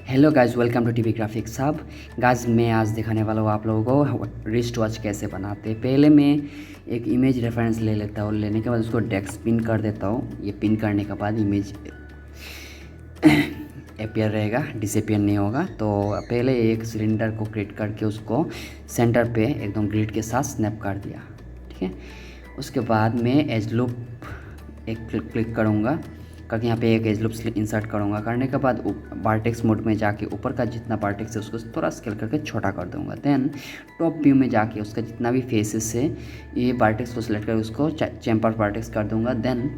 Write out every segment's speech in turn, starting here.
Hello guys, welcome to TV graphics hub. Guys, मैं आज दिखाने वाला हूँ आप लोगों को रिस्ट वॉच कैसे बनाते हैं। पहले मैं एक इमेज रेफरेंस ले लेता हूँ। लेने के बाद उसको डेस्क पिन कर देता हूँ। ये पिन करने के बाद इमेज अपीयर रहेगा, डिसअपीयर नहीं होगा। तो पहले एक सिलेंडर को क्रिएट करके उसको सेंटर पे एकदम ग्रिड के साथ स्नैप कर दिया। ठीक है, उसके बाद मैं एज लूप एक क्लिक करूँगा करके यहाँ पे एक एज लूप इंसर्ट करूँगा। करने के बाद वर्टेक्स मोड में जाके ऊपर का जितना वर्टेक्स है उसको थोड़ा स्केल करके छोटा कर दूँगा। देन टॉप व्यू में जाके उसका जितना भी फेसेस है ये वर्टेक्स को सिलेक्ट करके उसको चैम्पर वर्टेक्स कर दूँगा। देन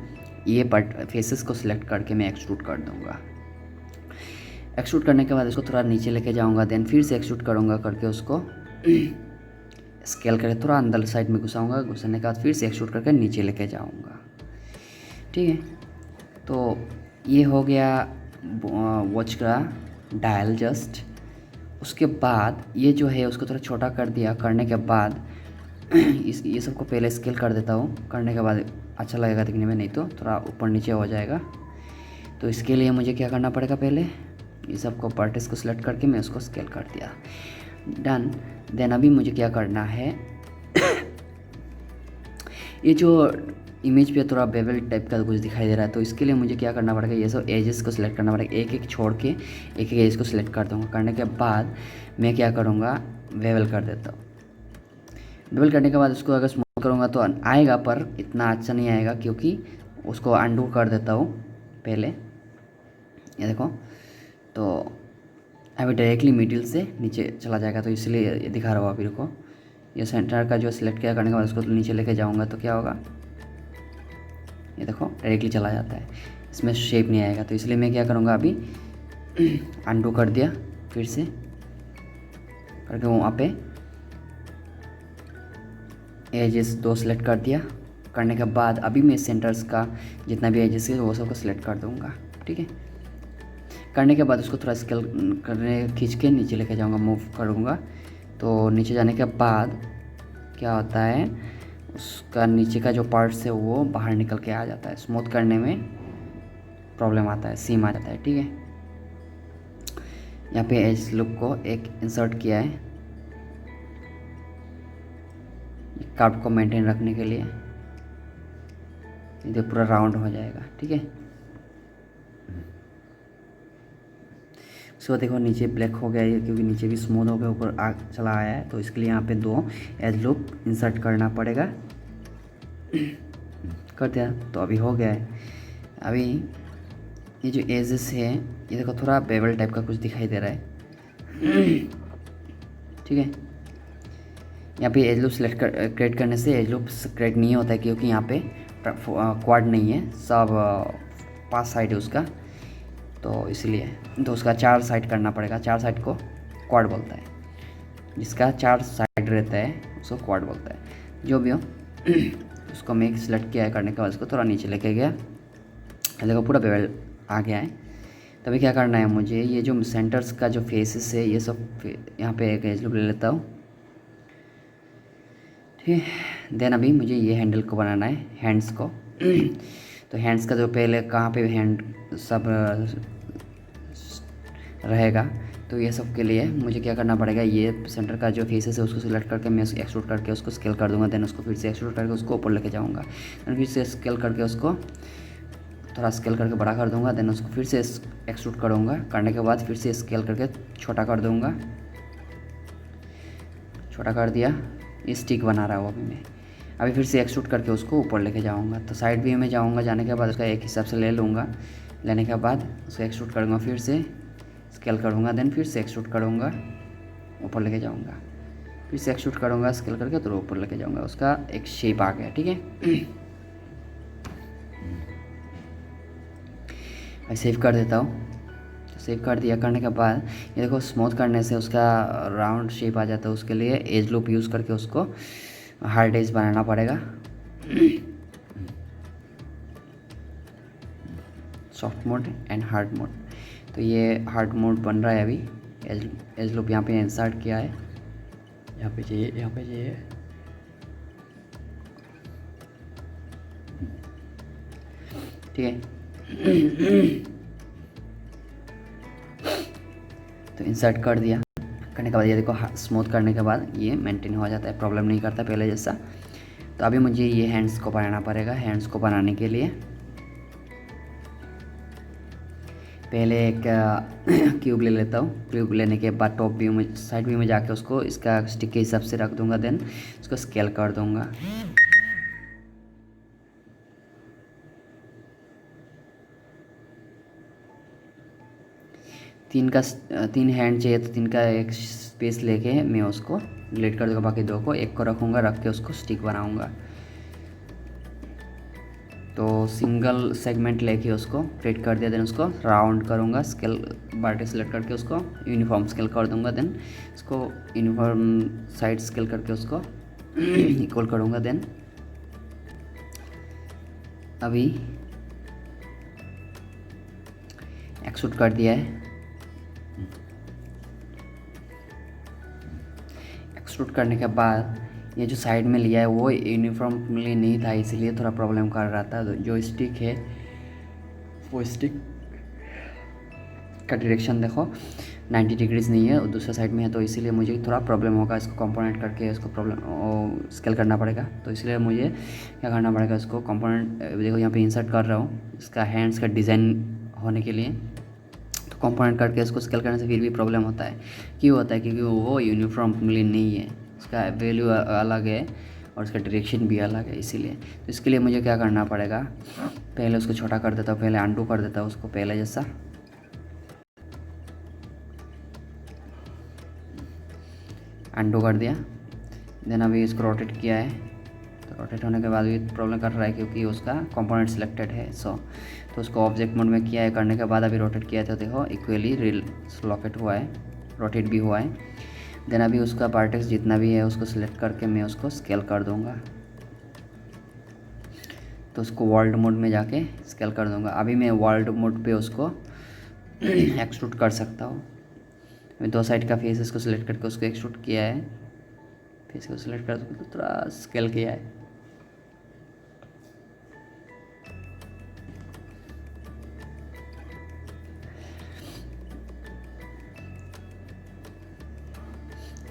ये फेसेस को सिलेक्ट करके मैं एक्सट्रूड कर दूँगा। एक्सट्रूड करने के बाद इसको थोड़ा नीचे लेके जाऊँगा। देन फिर से एक्सट्रूड करूँगा करके उसको स्केल करके थोड़ा अंदर साइड में घुसाऊँगा। घुसाने के बाद फिर से एक्सट्रूड करके नीचे लेके जाऊँगा। ठीक है, तो ये हो गया वॉच का डायल जस्ट। उसके बाद ये जो है उसको थोड़ा छोटा कर दिया। करने के बाद ये सबको पहले स्केल कर देता हूँ। करने के बाद अच्छा लगेगा दिखने में, नहीं तो थोड़ा ऊपर नीचे हो जाएगा। तो इसके लिए मुझे क्या करना पड़ेगा, पहले ये सबको वर्टेक्स को सिलेक्ट करके मैं उसको स्केल कर दिया। डन। देन अभी मुझे क्या करना है ये जो इमेज पे थोड़ा बेवल टाइप का कुछ दिखाई दे रहा है, तो इसके लिए मुझे क्या करना पड़ेगा, ये सब एजेस को सिलेक्ट करना पड़ेगा। एक एक छोड़ के एक एक एज को सिलेक्ट कर दूँगा। करने के बाद मैं क्या करूँगा, बेवल कर देता हूँ। बेवल करने के बाद उसको अगर स्मूथ करूँगा तो आएगा, पर इतना अच्छा नहीं आएगा, क्योंकि उसको अंडू कर देता हूँ पहले। ये देखो, तो अभी डायरेक्टली मिडिल से नीचे चला जाएगा, तो इसलिए ये दिखा रहा हूँ अभी। रुको, ये सेंटर का जो सिलेक्ट किया करने के बाद उसको नीचे लेके जाऊँगा तो क्या होगा, ये देखो डायरेक्टली चला जाता है, इसमें शेप नहीं आएगा। तो इसलिए मैं क्या करूँगा, अभी अंडू कर दिया, फिर से करके वहाँ पे एजेस 2 सेलेक्ट कर दिया। करने के बाद अभी मैं सेंटर्स का जितना भी एजेस है वो सबको सिलेक्ट कर दूँगा। ठीक है, करने के बाद उसको थोड़ा स्केल करने खींच के नीचे लेके जाऊँगा, मूव करूँगा। तो नीचे जाने के बाद क्या होता है, उसका नीचे का जो पार्ट्स है वो बाहर निकल के आ जाता है। स्मूथ करने में प्रॉब्लम आता है, सीम आ जाता है। ठीक है, यहाँ पे एज लुक को एक इंसर्ट किया है कर्व को मेंटेन रखने के लिए, ये पूरा राउंड हो जाएगा। ठीक है, उसके बाद देखो नीचे ब्लैक हो गया ये, क्योंकि नीचे भी स्मूथ हो गया, ऊपर चला आया है। तो इसके लिए यहाँ पे 2 एज लूप इंसर्ट करना पड़ेगा। कर दिया, तो अभी हो गया है। अभी ये जो एजेस है ये देखो थोड़ा बेवल टाइप का कुछ दिखाई दे रहा है। ठीक है, यहाँ पे एज लूप सेलेक्ट क्रिएट करने से एज लूप क्रिएट नहीं होता है, क्योंकि यहाँ पे क्वाड नहीं है, सब 5 साइड है उसका, तो इसलिए तो उसका 4 साइड करना पड़ेगा। 4 साइड को क्वाड बोलता है, जिसका 4 साइड रहता है उसको क्वाड बोलता है। जो भी हो उसको मैं सिलेक्ट किया है। करने के बाद उसको थोड़ा नीचे लेके गया, देखो पूरा बेवल आ गया है। तभी क्या करना है मुझे, ये जो सेंटर्स का जो फेसेस है ये सब यहाँ पे एक एज लूप ले लेता हूँ। ठीक है, देन अभी मुझे ये हैंडल को बनाना है, हैंड्स को। तो हैंड्स का जो पहले कहाँ पे हैंड सब रहेगा, तो ये सब के लिए मुझे क्या करना पड़ेगा, ये सेंटर का जो फेसेस है उसको सिलेक्ट करके मैं एक्सट्रूड करके उसको स्केल कर दूंगा। देन उसको फिर से एक्सट्रूड करके उसको ऊपर लेके जाऊँगा। देन फिर से स्केल करके उसको थोड़ा स्केल करके बड़ा कर दूंगा। देन उसको फिर से एक्सट्रूड करूँगा। करने के बाद फिर से स्केल करके छोटा कर दूँगा। छोटा कर दिया, स्टिक बना रहा हूँ अभी मैं। अभी फिर से एक्सट्रूड करके उसको ऊपर लेके जाऊँगा। तो साइड व्यू में जाऊँगा, जाने के बाद उसका एक हिसाब से ले लूँगा। लेने के बाद उसको एक्सट्रूड करूँगा, फिर से स्केल करूँगा। देन फिर से एक्सट्रूड करूँगा, ऊपर लेके जाऊँगा, फिर से एक्सट्रूड करूँगा स्केल करके, तो ऊपर लेके जाऊँगा। उसका एक शेप आ गया। ठीक है, मैं सेव कर देता हूँ। सेव कर दिया। करने के बाद ये देखो स्मूथ करने से उसका राउंड शेप आ जाता है। उसके लिए एज लूप यूज़ करके उसको हार्ड एज बनाना पड़ेगा, soft mode and hard mode. तो ये हार्ड मोड बन रहा है अभी। एज लूप यहाँ पे इंसर्ट किया है, यहाँ पे चाहिए, यहाँ पे चाहिए। ठीक है, तो इंसर्ट कर दिया। करने के बाद ये देखो स्मूथ करने के बाद ये मेंटेन हो जाता है, प्रॉब्लम नहीं करता पहले जैसा। तो अभी मुझे ये हैंड्स को बनाना पड़ेगा। हैंड्स को बनाने के लिए पहले एक क्यूब ले लेता हूँ। क्यूब लेने के बाद टॉप व्यू में, साइड व्यू में जाके उसको इसका स्टिक के हिसाब से रख दूंगा, देन उसको स्केल कर दूंगा। तीन हैंड चाहिए तो तीन का एक स्पेस लेके मैं उसको डिलीट कर दूँगा, बाकी दो को एक को रखूँगा, रख के उसको स्टिक बनाऊँगा। तो सिंगल सेगमेंट लेके उसको क्रिएट कर दिया, देन उसको राउंड करूँगा, स्केल बार सेलेक्ट करके उसको यूनिफॉर्म स्केल कर दूँगा, देन इसको यूनिफॉर्म साइड स्केल करके उसको इक्वल करूँगा। देन अभी एक्सट्रूड कर दिया है। एक्सट्रूड करने के बाद ये जो साइड में लिया है वो यूनिफॉर्मली नहीं था, इसीलिए थोड़ा प्रॉब्लम कर रहा था। जो स्टिक है वो स्टिक का डायरेक्शन देखो 90 डिग्रीज नहीं है, और दूसरा साइड में है, तो इसीलिए मुझे थोड़ा प्रॉब्लम होगा। इसको कंपोनेंट करके इसको प्रॉब्लम स्केल करना पड़ेगा। तो इसलिए मुझे क्या करना पड़ेगा, इसको कंपोनेंट देखो यहाँ पे इंसर्ट कर रहा हूँ इसका हैंड्स का डिज़ाइन होने के लिए। तो कंपोनेंट करके इसको स्केल करने से फिर भी प्रॉब्लम होता है। क्यों होता है? क्योंकि वो यूनिफॉर्मली नहीं है, उसका वैल्यू अलग है और उसका डायरेक्शन भी अलग है, इसीलिए। तो इसके लिए मुझे क्या करना पड़ेगा, पहले उसको छोटा कर देता हूँ, पहले अंडू कर देता हूँ उसको पहले जैसा। अंडू कर दिया, देन अभी इसको रोटेट किया है। तो रोटेट होने के बाद भी प्रॉब्लम कर रहा है क्योंकि उसका कंपोनेंट सिलेक्टेड है। तो उसको ऑब्जेक्ट मोड में किया है, करने के बाद अभी रोटेट किया था, देखो इक्वली लोकेट हुआ है, रोटेट भी हुआ है। देन अभी उसका पार्टेक्स जितना भी है उसको सिलेक्ट करके मैं उसको स्केल कर दूँगा। तो उसको वर्ल्ड मोड में जाके स्केल कर दूँगा। अभी मैं वर्ल्ड मोड पे उसको एक्सट्रूड कर सकता हूँ। मैं दो साइड का फेस को सिलेक्ट करके उसको एक्सट्रूड किया है, फेस को सिलेक्ट कर तो थोड़ा स्केल किया है।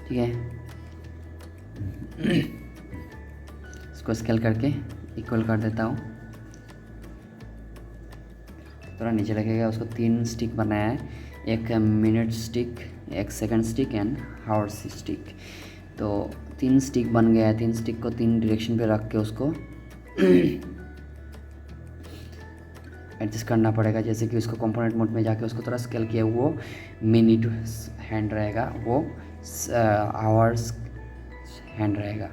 ठीक है, इसको स्केल करके इक्वल कर देता हूँ। थोड़ा नीचे लगेगा। उसको 3 स्टिक बनाया है, एक मिनट स्टिक, एक second stick and hours stick. तो 3 स्टिक बन गया है। 3 स्टिक को 3 डायरेक्शन पे रख के उसको एडजस्ट करना पड़ेगा। जैसे कि उसको कंपोनेंट मोड में जाके उसको थोड़ा स्केल किया, वो मिनट हैंड रहेगा, वो आवर्स हैंड रहेगा।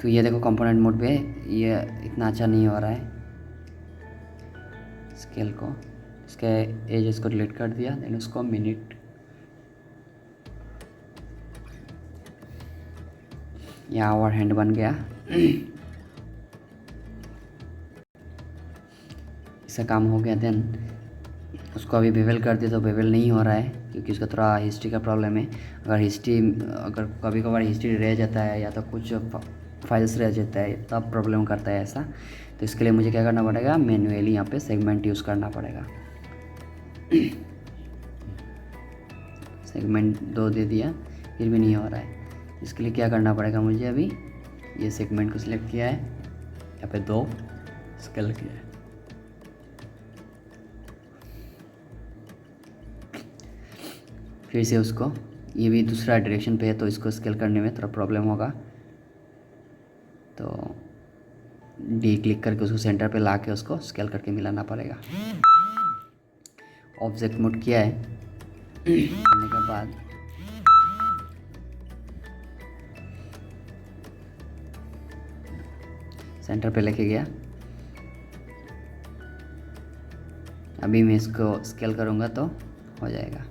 तो ये देखो कंपोनेंट मोड पे ये इतना अच्छा नहीं हो रहा है स्केल को। इसके एजेस को डिलीट कर दिया, देन उसको मिनट, ये आवर हैंड बन गया। इसका काम हो गया। देन उसको अभी बेवल कर दिया, तो बेवल नहीं हो रहा है क्योंकि उसका थोड़ा हिस्ट्री का प्रॉब्लम है। अगर कभी कभार हिस्ट्री रह जाता है या तो कुछ फाइल्स रह जाता है तब प्रॉब्लम करता है ऐसा। तो इसके लिए मुझे क्या करना पड़ेगा, मैन्युअली यहाँ पे सेगमेंट यूज़ करना पड़ेगा। सेगमेंट 2 दे दिया, फिर भी नहीं हो रहा है। इसके लिए क्या करना पड़ेगा मुझे, अभी ये सेगमेंट को सिलेक्ट किया है, यहाँ पे 2 स्केल किया है। फिर से उसको, ये भी दूसरा डायरेक्शन पे है तो इसको स्केल करने में थोड़ा प्रॉब्लम होगा। तो डी क्लिक करके उसको सेंटर पे ला के उसको स्केल करके मिलाना पड़ेगा। ऑब्जेक्ट मोड किया है, करने के बाद सेंटर पे लेके गया। अभी मैं इसको स्केल करूँगा तो हो जाएगा।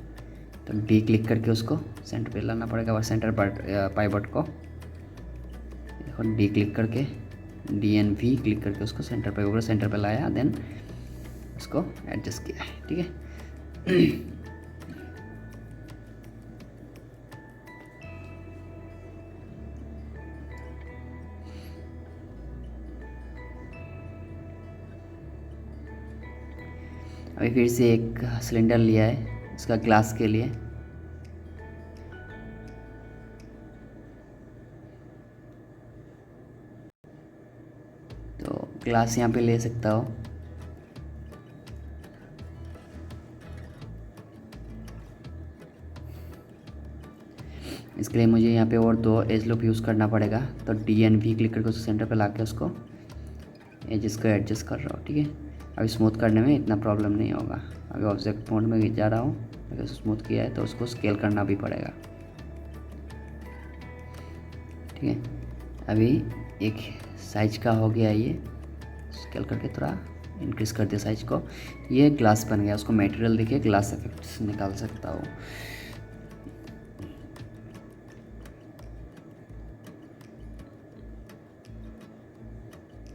तो डी क्लिक करके उसको सेंटर पे लाना पड़ेगा, और सेंटर पर पाइवट को देखो डी क्लिक करके DNV क्लिक करके उसको सेंटर पे ऊपर सेंटर पे लाया, देन उसको एडजस्ट किया है। ठीक है। अभी फिर से एक सिलेंडर लिया है उसका ग्लास के लिए। तो ग्लास यहाँ पे ले सकता हो। इसके लिए मुझे यहाँ पे और 2 एज लूप यूज़ करना पड़ेगा। तो DNV क्लिक करके उसको सेंटर पे ला के उसको एजेस को एडजस्ट कर रहा हूँ, ठीक है। अभी स्मूथ करने में इतना प्रॉब्लम नहीं होगा। अभी ऑब्जेक्ट मोड में जा रहा हूँ, अगर स्मूथ किया है तो उसको स्केल करना भी पड़ेगा, ठीक है। अभी एक साइज का हो गया, ये स्केल करके थोड़ा इंक्रीज़ कर दिया साइज को। ये ग्लास बन गया। उसको मटेरियल देखिए ग्लास इफेक्ट्स निकाल सकता हूँ।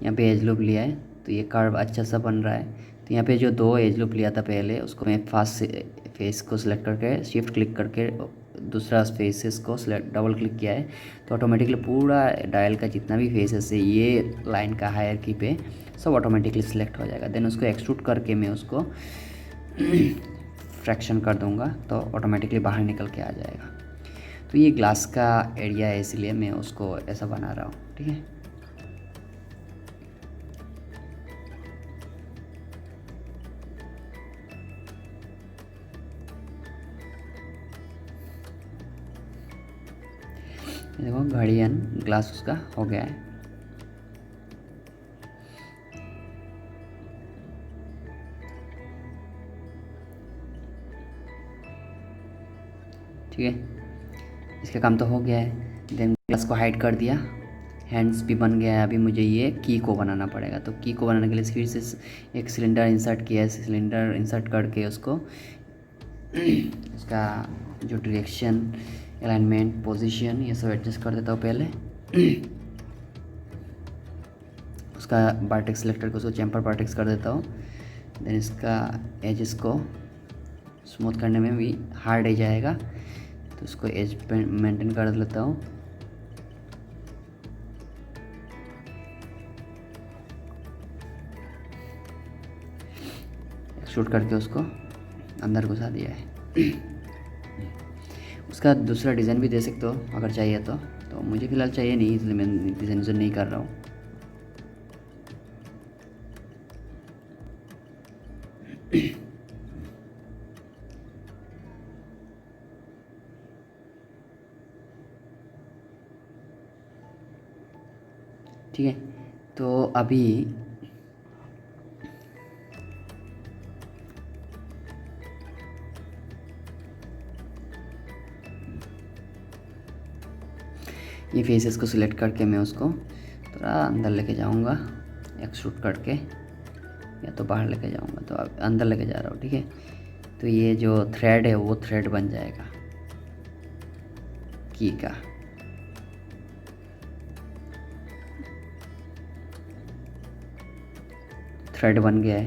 यहाँ पे एज लूप लिया है तो ये कर्व अच्छा सा बन रहा है। तो यहाँ पे जो 2 एज लूप लिया था पहले, उसको मैं फास्ट फेस को सिलेक्ट करके शिफ्ट क्लिक करके दूसरा फेसेस को सिलेक्ट डबल क्लिक किया है, तो ऑटोमेटिकली पूरा डायल का जितना भी फेसेस है ये लाइन का हायरार्की पे सब ऑटोमेटिकली सिलेक्ट हो जाएगा। देन उसको एक्सट्रूड करके मैं उसको फ्रैक्शन कर दूंगा तो ऑटोमेटिकली बाहर निकल के आ जाएगा। तो ये ग्लास का एरिया है, इसलिए मैं उसको ऐसा बना रहा हूँ, ठीक है। देखो घड़ियन ग्लास उसका हो गया है। ठीक है, इसका काम तो हो गया है। देन ग्लास को हाइड कर दिया, हैंड्स भी बन गया है। अभी मुझे ये की को बनाना पड़ेगा। तो की को बनाने के लिए फिर से एक सिलेंडर इंसर्ट किया है। सिलेंडर इंसर्ट करके उसको उसका जो डायरेक्शन, अलाइनमेंट, पोजीशन ये सब एडजस्ट कर देता हूँ पहले। उसका वर्टेक्स सेलेक्ट करके उसको चैम्पर वर्टेक्स कर देता हूँ। देन इसका एजेस को स्मूथ करने में भी हार्ड एज आएगा, तो उसको एज पे मेंटेन कर लेता हूँ। शूट करके उसको अंदर घुसा दिया है। उसका दूसरा डिज़ाइन भी दे सकते हो अगर चाहिए तो मुझे फ़िलहाल चाहिए नहीं, इसलिए मैं डिज़ाइन नहीं कर रहा हूँ। ठीक है, तो अभी ये फेसेस को सिलेक्ट करके मैं उसको थोड़ा अंदर लेके जाऊंगा, एक्सट्रूड करके, या तो बाहर लेके जाऊंगा। तो अब अंदर लेके जा रहा हूँ, ठीक है। तो ये जो थ्रेड है वो थ्रेड बन जाएगा की का। थ्रेड बन गया है,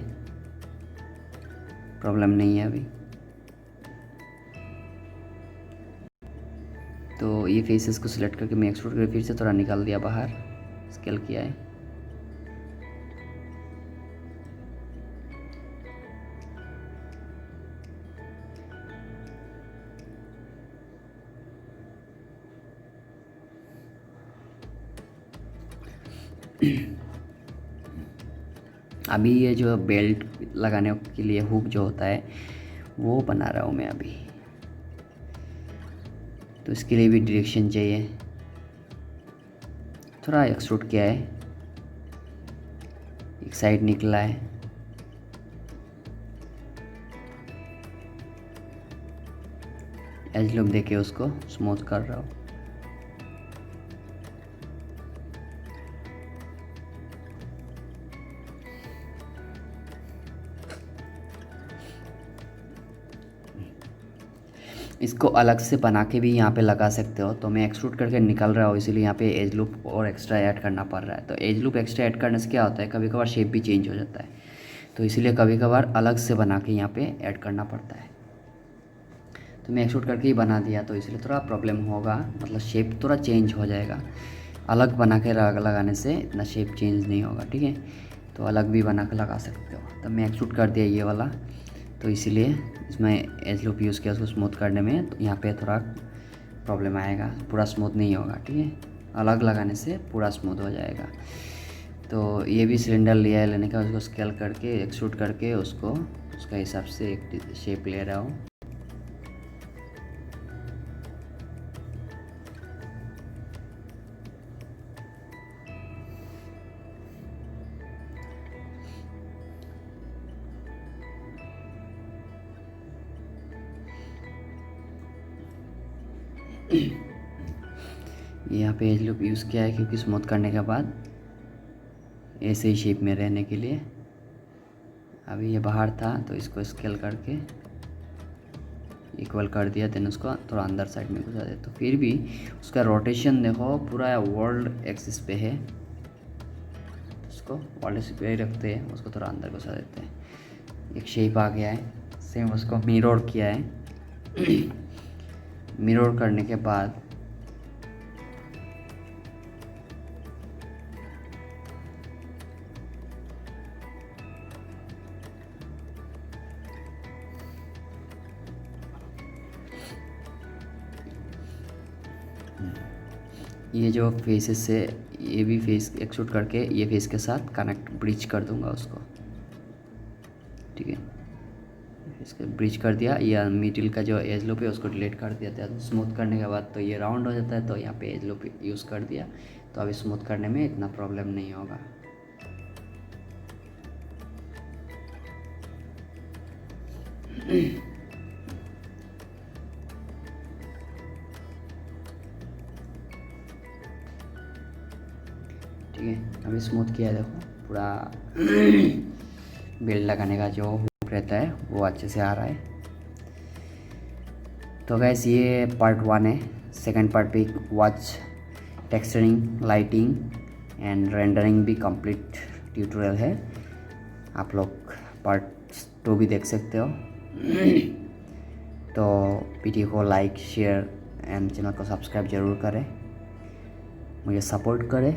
प्रॉब्लम नहीं है अभी। तो ये फेसेस को सिलेक्ट करके मैं एक्सट्रूड करके फिर से थोड़ा निकाल दिया बाहर, स्केल किया है। अभी ये जो बेल्ट लगाने के लिए हुक जो होता है वो बना रहा हूँ मैं अभी। तो इसके लिए भी डायरेक्शन चाहिए, थोड़ा एक्सट्रूड किया है, एक साइड निकला है। एज लूप देके उसको स्मूथ कर रहा हूँ। इसको अलग से बना के भी यहाँ पे लगा सकते हो। तो मैं एक्सट्रूड करके निकल रहा हूँ, इसीलिए यहाँ पे एज लूप और एक्स्ट्रा ऐड करना पड़ रहा है। तो एज लूप एक्स्ट्रा ऐड करने से क्या होता है, कभी कभार शेप भी चेंज हो जाता है, तो इसीलिए कभी कभार अलग से बना के यहाँ पे ऐड करना पड़ता है। तो मैं एक्सट्रूड करके ही बना दिया, तो इसलिए थोड़ा प्रॉब्लम होगा, मतलब शेप थोड़ा चेंज हो जाएगा। अलग बना के लगाने से इतना शेप चेंज नहीं होगा, ठीक है। तो अलग भी बना कर लगा सकते हो। तब मैं एक्सट्रूड कर दिया ये वाला, तो इसीलिए इसमें एज लूप यूज़ किया उसको स्मूथ करने में। तो यहाँ पे थोड़ा प्रॉब्लम आएगा, पूरा स्मूथ नहीं होगा, ठीक है। अलग लगाने से पूरा स्मूथ हो जाएगा। तो ये भी सिलेंडर लिया है, लेने का उसको स्केल करके एक्सट्रूड करके उसको उसका हिसाब से एक शेप ले रहा हूँ। यहाँ पे एज लूप यूज़ किया है क्योंकि स्मूथ करने के बाद ऐसे ही शेप में रहने के लिए। अभी ये बाहर था तो इसको स्केल करके इक्वल कर दिया, देन उसको थोड़ा अंदर साइड में घुसा दे। तो फिर भी उसका रोटेशन देखो पूरा वर्ल्ड एक्सिस पे है, उसको वर्ल्ड एक्सिस पे ही रखते हैं, उसको थोड़ा अंदर घुसा देते हैं। एक शेप आ गया है। सेम उसको मिरर किया है। मिरर करने के बाद ये जो फेसेस से ये भी फेस एक्सट्रूड करके ये फेस के साथ कनेक्ट ब्रिज कर दूंगा उसको, ठीक है। इसका ब्रिज कर दिया, या मिडिल का जो एज लूप है उसको डिलीट कर दिया था। स्मूथ करने के बाद तो ये राउंड हो जाता है, तो यहाँ पे एज लूप यूज़ कर दिया, तो अभी स्मूथ करने में इतना प्रॉब्लम नहीं होगा। ठीक है, अभी स्मूथ किया है, देखो पूरा बेल्ट लगाने का जो हुक रहता है वो अच्छे से आ रहा है। तो गैस ये पार्ट 1 है। सेकंड पार्ट पे watch texturing, lighting and rendering भी कंप्लीट ट्यूटोरियल है, आप लोग पार्ट 2 भी देख सकते हो। तो वीडियो को लाइक, शेयर एंड चैनल को सब्सक्राइब ज़रूर करें, मुझे सपोर्ट करें,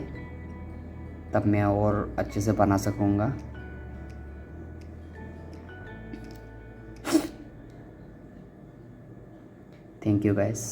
तब मैं और अच्छे से बना सकूँगा। Thank you guys.